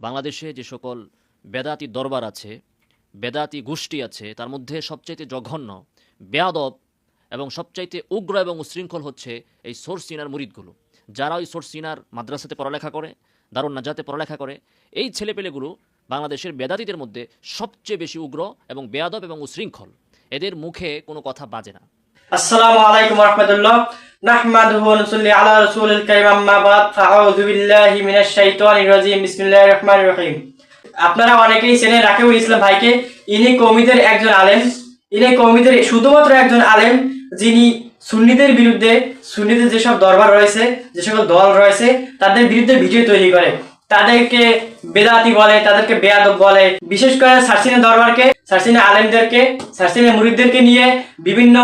বাংলাদেশে যে সকল বেদাতি দরবার আছে, বেদাতি গোষ্ঠী আছে, তার মধ্যে সবচাইতে জঘন্য, বেয়াদব এবং সবচাইতে উগ্র এবং উশৃঙ্খল হচ্ছে এই সোর সিনার মুরিদগুলো। যারা ওই সোর সিনার মাদ্রাসাতে পড়ালেখা করে, দারুন নাজাতে পড়ালেখা করে, এই ছেলেপেলেগুলো বাংলাদেশের বেদাতিদের মধ্যে সবচেয়ে বেশি উগ্র এবং বেয়াদব এবং উশৃঙ্খল। এদের মুখে কোনো কথা বাজে না। আসসালামু আলাইকুম ওয়া রাহমাতুল্লাহ। নাহমাদুহু ওয়া নুসাল্লি আলা রাসূলিল কারীম, আম্মা বাদ। ফাআউযু বিল্লাহি মিনাশ শাইতানির রাজীম। বিসমিল্লাহির রহমানির রহিম। আপনারা অনেকেই চেনেন রাকিবুল ইসলাম ভাইকে। ইনি কওমিদের একজন আলেম। ইনি কওমিদের শুধুমাত্র একজন আলেম যিনি সুন্নিদের বিরুদ্ধে, সুন্নিদের যেসব দরবার রয়েছে, যে সকল দল রয়েছে, তাদের বিরুদ্ধে ভিডিও তৈরি করে, তাদেরকে বেদাতি বলে, তাদেরকে বেয়াদব বলে। বিশেষ করে সারসিনা দরবারকে, সারসিনা আলেমদেরকে, সারসিনা মুরিদদেরকে নিয়ে বিভিন্ন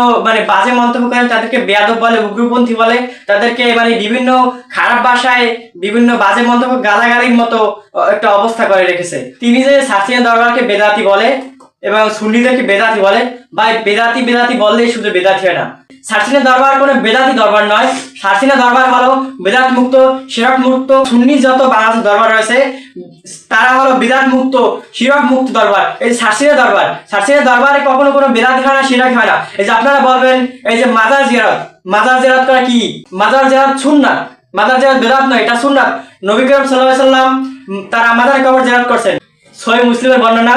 বাজে মন্তব্য করেন, তাদেরকে বেয়াদব বলে, উগ্রপন্থী বলে, তাদেরকে বিভিন্ন খারাপ ভাষায় বিভিন্ন বাজে মন্তব্য, গালাগালির মতো একটা অবস্থা করে রেখেছে। তিনি যে সারসিনা দরবারকে বেদাতি বলে এবং সুন্নিদেরকে বেদাতি বলে, ভাই বেদাতি বেদাতি বললেই শুধু বেদাতি হয় না। সারসিনা দরবার কোনো বেদাতি দরবার নয়। সারসিনা দরবার হলো বেদাত মুক্ত, শিরক মুক্ত। সুন্নি যত বাংলাদেশ দরবার রয়েছে তারা হলো বেদাত মুক্ত, শিরক মুক্ত দরবার। এই সারসিনা দরবার, সারসিনা দরবারে কখনো কোনো বেদাতি হয় না, শিরক হয় না। এই যে আপনারা বলবেন এই যে মাজার জিয়ারত, মাজার জিয়ারত করা কি? মাজার জিয়ারত সুন্নাত, মাজার জিয়ারত বেদাত নয়, এটা সুন্নাত। নবী করিম সাল্লাল্লাহু আলাইহি সাল্লাম তারা মাজার কবর জিয়ারত করছেন। সহিহ মুসলিমের বর্ণনা,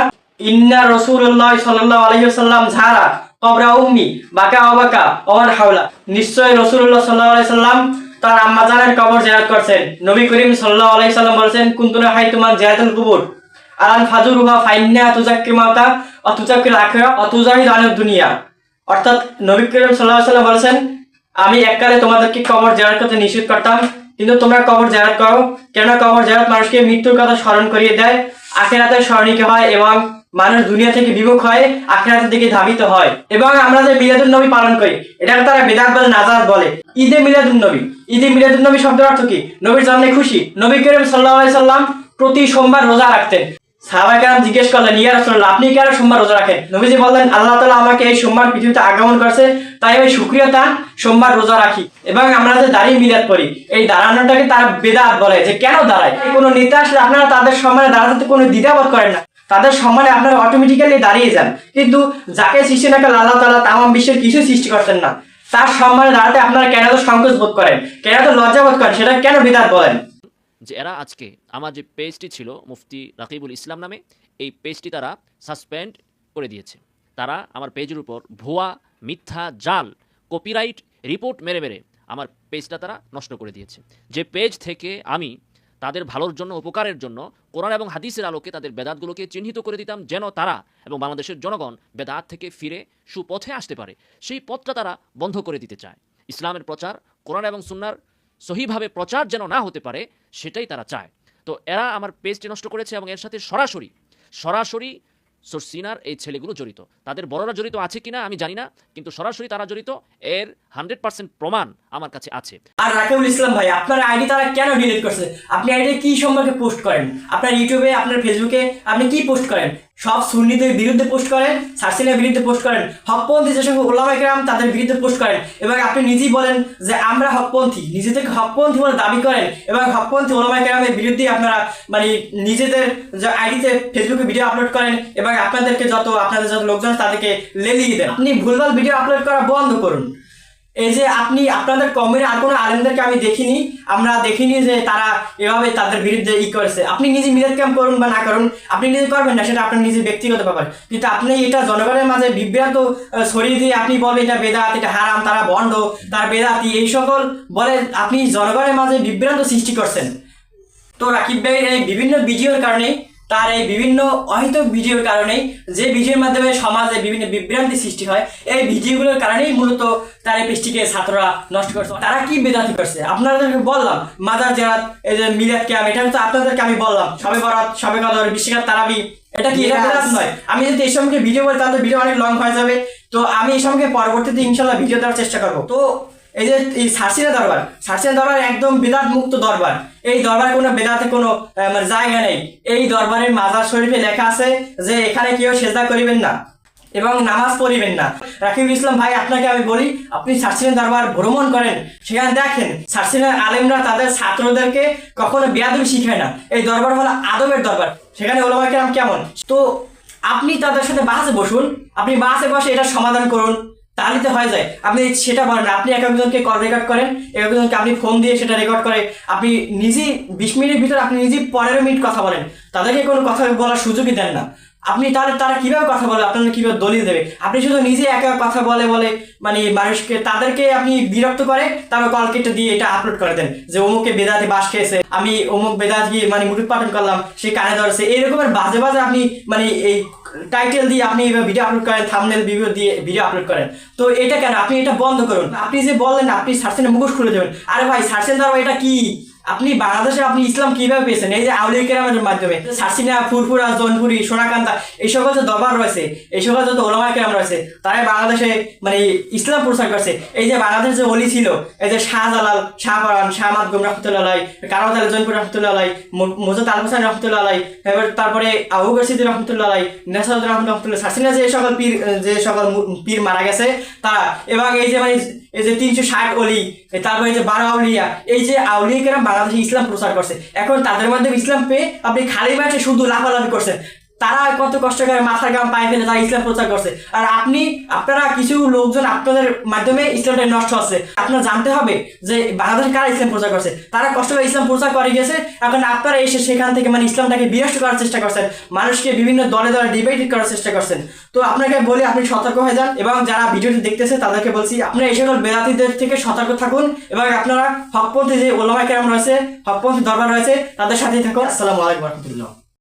ইন্না রাসূলুল্লাহ সাল্লাল্লাহু আলাইহি ওয়াসাল্লাম যারা কবরা উম্মি বাকা ওয়াবাকা ওমান হাওলা, নিশ্চয় রাসূলুল্লাহ সাল্লাল্লাহু আলাইহি সাল্লাম তার আম্মা জানের কবর জিয়ারত করছেন। নবী করিম সাল্লাল্লাহু আলাইহি সাল্লাম বলেছেন, কুনতুনা হাইতুমান জিয়ারাতুল কুবুর আলান ফাজুরুহা ফাইন্না তুযাক্কির মাউতা ওয়া তুযাক্কির আখিরা ওয়া তুযাহিদু আনিদ দুনিয়া। অর্থাৎ নবী করিম সাল্লাল্লাহু আলাইহি সাল্লাম বলেছেন, আমি এককালে তোমাদেরকে কবর জিয়ারত করতে নিষেধ করতাম, কিন্তু তোমরা কবর জিয়ারত করো। কেন? কবর জিয়ারত মানুষকে মৃত্যুর কথা স্মরণ করিয়ে দেয়, আখিরাতের স্মরণিক হয় এবং মানুষ দুনিয়া থেকে বিমুখ হয়, আখিরাতের দিকে ধাবিত হয়। এবং আমরা যে মিলাদুন নবী পালন করি, এটাকে তারা বেদাত বলে, নাজাত বলে। ঈদে মিলাদুন নবী, ঈদে মিলাদুন নবী শব্দের অর্থ কি? নবীর জন্মে খুশি। নবী করিম সাল্লাল্লাহু আলাইহি সাল্লাম প্রতি সোমবার রোজা রাখতেন। সাহাবায়ে কেরাম জিজ্ঞেস করলেন, ইয়া রাসূলুল্লাহ, আপনি কেন সোমবার রোজা রাখেন? নবীজি বললেন, আল্লাহ তাআলা আমাকে এই সোমবার পৃথিবীতে আগমন করছে, তাই আমি শুকরিয়া তান সোমবার রোজা রাখি। এবং আমরা যে দাঁড়িয়ে মিলাদ পড়ি, এই দাঁড়ানোটাকে তারা বেদাত বলে। যে কেন দাঁড়ায়? কোনো নেতা আসলে আপনারা তাদের সম্মানে দাঁড়াতে কোনো দ্বিধাবোধ করেন না, তাদের সম্মানে আপনারা অটোমেটিক্যালি দাঁড়িয়ে যান। কিন্তু যাকে সৃষ্টি না করলে আল্লাহ তাআলা তামাম বিশ্বের কিছু সৃষ্টি করছেন না, তার সম্মানে দাঁড়াতে আপনারা কেন তো সংকোচ বোধ করেন, কেন তো লজ্জা বোধ করেন? সেটা কেন বিদাত বলেন? যে এরা আজকে আমার যে পেজটি ছিল মুফতি রাকিবুল ইসলাম নামে, এই পেজটি তারা সাসপেন্ড করে দিয়েছে। তারা আমার পেজের উপর ভুয়া, মিথ্যা, জাল, কপিরাইট রিপোর্ট মেরে মেরে আমার পেজটা তারা নষ্ট করে দিয়েছে। যে পেজ থেকে আমি তাদের ভালোর জন্য, উপকারের জন্য কোরআন এবং হাদিসের আলোকে তাদের বেদাতগুলোকে চিহ্নিত করে দিতাম, যেন তারা এবং বাংলাদেশের জনগণ বেদাত থেকে ফিরে সুপথে আসতে পারে, সেই পথটা তারা বন্ধ করে দিতে চায়। ইসলামের প্রচার, কোরআন এবং সুন্নাহর সহিভাবে প্রচার যেন না হতে পারে, সেটাই তারা চায়। তো এরা আমার পেজটি নষ্ট করেছে এবং এর সাথে সরাসরি সরাসরি সোরসিনার এই ছেলেগুলো জড়িত। তাদের বড়রা জড়িত আছে কিনা আমি জানি না, কিন্তু সরাসরি তারা জড়িত, এর 100% প্রমাণ আমার কাছে আছে। আর রাকিবুল ইসলাম ভাই, আপনার আইডি তারা কেন ডিলিট করছে? আপনি আইডি কি সম্পর্কে পোস্ট করেন? আপনার ইউটিউবে, আপনার ফেসবুকে আপনি কি পোস্ট করেন? সব সুন্নিদের বিরুদ্ধে পোস্ট করেন, সারসিনার বিরুদ্ধে পোস্ট করেন, হকপন্থী যেসব ওলামায়ে কেরাম তাদের বিরুদ্ধে পোস্ট করেন। এবং আপনি নিজেই বলেন যে আমরা হকপন্থী, নিজেদেরকে হকপন্থী বলে দাবি করেন এবং হকপন্থী ওলামায়ে কেরামের বিরুদ্ধে আপনারা নিজেদের যে আইডিতে ফেসবুকে ভিডিও আপলোড করেন এবং আপনাদের যত লোকজন তাদেরকে লেলিয়ে দেন। আপনি ভুলভাল ভিডিও আপলোড করা বন্ধ করুন। এই যে আপনি আপনাদের কমের আর কোনো আলেমদেরকে আমরা দেখিনি যে তারা এভাবে তাদের বিরুদ্ধে করেছে। আপনি নিজে মিলাদ ক্যাম্প করুন বা না করুন, আপনি নিজে করবেন না, সেটা আপনার নিজের ব্যক্তিগত ব্যাপার। কিন্তু আপনি এটা জনগণের মাঝে বিভ্রান্ত ছড়িয়ে দিয়ে আপনি বলবেন এটা বেদাত, এটা হারাম, তারা ভণ্ড, তার বেদাতি, এই সকল বলে আপনি জনগণের মাঝে বিভ্রান্ত সৃষ্টি করছেন। তো রাকিব ভাইয়ের এই বিভিন্ন ভিডিওর কারণে, তার এই বিভিন্ন অহিতক ভিডিওর কারণেই, যে ভিডিওর মাধ্যমে সমাজে বিভিন্ন বিভ্রান্তি সৃষ্টি হয়, এই ভিডিওগুলোর কারণেই মূলত তার এই পেজটিকে ছাত্ররা নষ্ট করছে। তারা কি বেদাতি করছে আপনাদেরকে বললাম, মাজার জিয়ারত, এই যে মিলাদ ক্যাম্প, এটা তো আপনাদেরকে আমি বললাম, শবে বরাত, শবে কদর, বিশিকাত তারাবি, এটা কি? এটা বেদাত নয়। আমি যদি এই সম্পর্কে ভিডিও বলি তাহলে ভিডিও অনেক লং হয়ে যাবে। তো আমি এই সম্পর্কে পরবর্তীতে ইনশাল্লাহ ভিডিও দেওয়ার চেষ্টা করবো। তো এই যে এই সারসিনা দরবার একদম বেদাত মুক্ত দরবার। এই দরবারে কোনো বেদাতে কোনো জায়গা নেই। এই দরবারের মাজার শরীফে লেখা আছে যে এখানে কেউ সেজদা করিবেন না, এবং নামাজ পড়িবেন না। রাকিবুল ইসলাম ভাই, আপনাকে আমি বলি, আপনি সার্সিনের দরবার ভ্রমণ করেন, সেখানে দেখেন সার্সিনের আলেমরা তাদের ছাত্রদেরকে কখনো বেয়াদবি শিখায় না। এই দরবার হলো আদবের দরবার, সেখানে ওলামায়ে কেরাম কেমন। তো আপনি তাদের সাথে বাসে বসুন, আপনি বাসে বসে এটা সমাধান করুন, তাহলে তো হয়ে যায়। আপনি সেটা বলেন, আপনি এক একজনকে কল রেকর্ড করেন, এক একজনকে আপনি ফোন দিয়ে সেটা রেকর্ড করে আপনি নিজেই 20 মিনিটের ভিতরে আপনি নিজেই 15 মিনিট কথা বলেন, তাদেরকে কোনো কথা বলার সুযোগই দেন না। আপনি তাহলে তারা কিভাবে কথা বলে, আপনাদের কিভাবে দলিল দেবে? আপনি শুধু নিজে একা কথা বলে বলে মানে মানুষকে তাদেরকে আপনি বিরক্ত করে তারপর কল কেটে দিয়ে এটা আপলোড করে দেন যে অমুকে বেদাতি বাস খেয়েছে, আমি অমুক বেদাতি মানে মুঠুক পাঠন করলাম, সে কানে ধরেছে, এরকমের বাজে বাজে আপনি মানে এই টাইটেল দিয়ে আপনি ভিডিও আপলোড করেন, থাম্বনেল ভিডিও দিয়ে ভিডিও আপলোড করেন। তো এটা কেন? আপনি এটা বন্ধ করুন। আপনি যে বললেন আপনি সার্চেনের মুখোশ খুলে দেবেন, আরে ভাই সার্চেন দ্বারা এটা কি? আপনি বাংলাদেশে আপনি ইসলাম কিভাবে পেয়েছেন? এই যে আউলিয়া কেরামের মাধ্যমে, সার্সিনা, ফুরফুরা, জোনপুরি, সোনাকান্তা, এই সকল যে দরবার রয়েছে, এই সকল যত ওলামায়ে কেরাম রয়েছে, তারাই বাংলাদেশে মানে ইসলাম প্রচার করছে। এই যে বাংলাদেশ যে ওলি ছিল, এই যে শাহজালাল, শাহপরান, শাহমাদ গুম রহমতুল্লাহ আলাই, কারামত আলী জোনপুরি রহমতুল্লাহ আলাই, মুজাদ আল হোসেন রহমতুল্লাহ আলাই, তারপরে আবু বকর সিদ্দিক রহমতুল্লাহ আলাই, নেসারুদ্দিন রহমতুল্লাহ, সার্সিনা যে সকল পীর, যে সকল পীর মারা গেছে তারা, এবং এই যে মানে এই যে 360 অলি, তারপরে এই যে 12 আউলিয়া, এই যে আউলিয়া কেরাম বাংলাদেশে ইসলাম প্রচার করছে। এখন তাদের মধ্যে ইসলাম পেয়ে আপনি খালি মাঠে শুধু লাফালাফি করছেন। তারা কত কষ্ট করে মাথার গাম পায়ে ফেলে তারা ইসলাম প্রচার করছে, আর আপনারা কিছু লোকজন আপনাদের মাধ্যমে ইসলামটা নষ্ট হচ্ছে। আপনারা জানতে হবে যে বাংলাদেশে কারা ইসলাম প্রচার করছে, তারা কষ্ট করে ইসলাম প্রচার করে গেছে। এখন আপনারা এসে সেখান থেকে মানে ইসলামটাকে বিনষ্ট করার চেষ্টা করছেন, মানুষকে বিভিন্ন দলে দলে ডিবেট করার চেষ্টা করছেন। তো আপনাকে বলি আপনি সতর্ক হয়ে যান, এবং যারা ভিডিওটি দেখতেছে তাদেরকে বলছি আপনারা এই সকল বেদাতীদের থেকে সতর্ক থাকুন, এবং আপনারা হকপন্থী যে ওলামায়ে কেরাম রয়েছে, হকপন্থী দরবার রয়েছে, তাদের সাথেই থাকুন। আসসালামু আলাইকুম ওয়া রাহমাতুল্লাহ।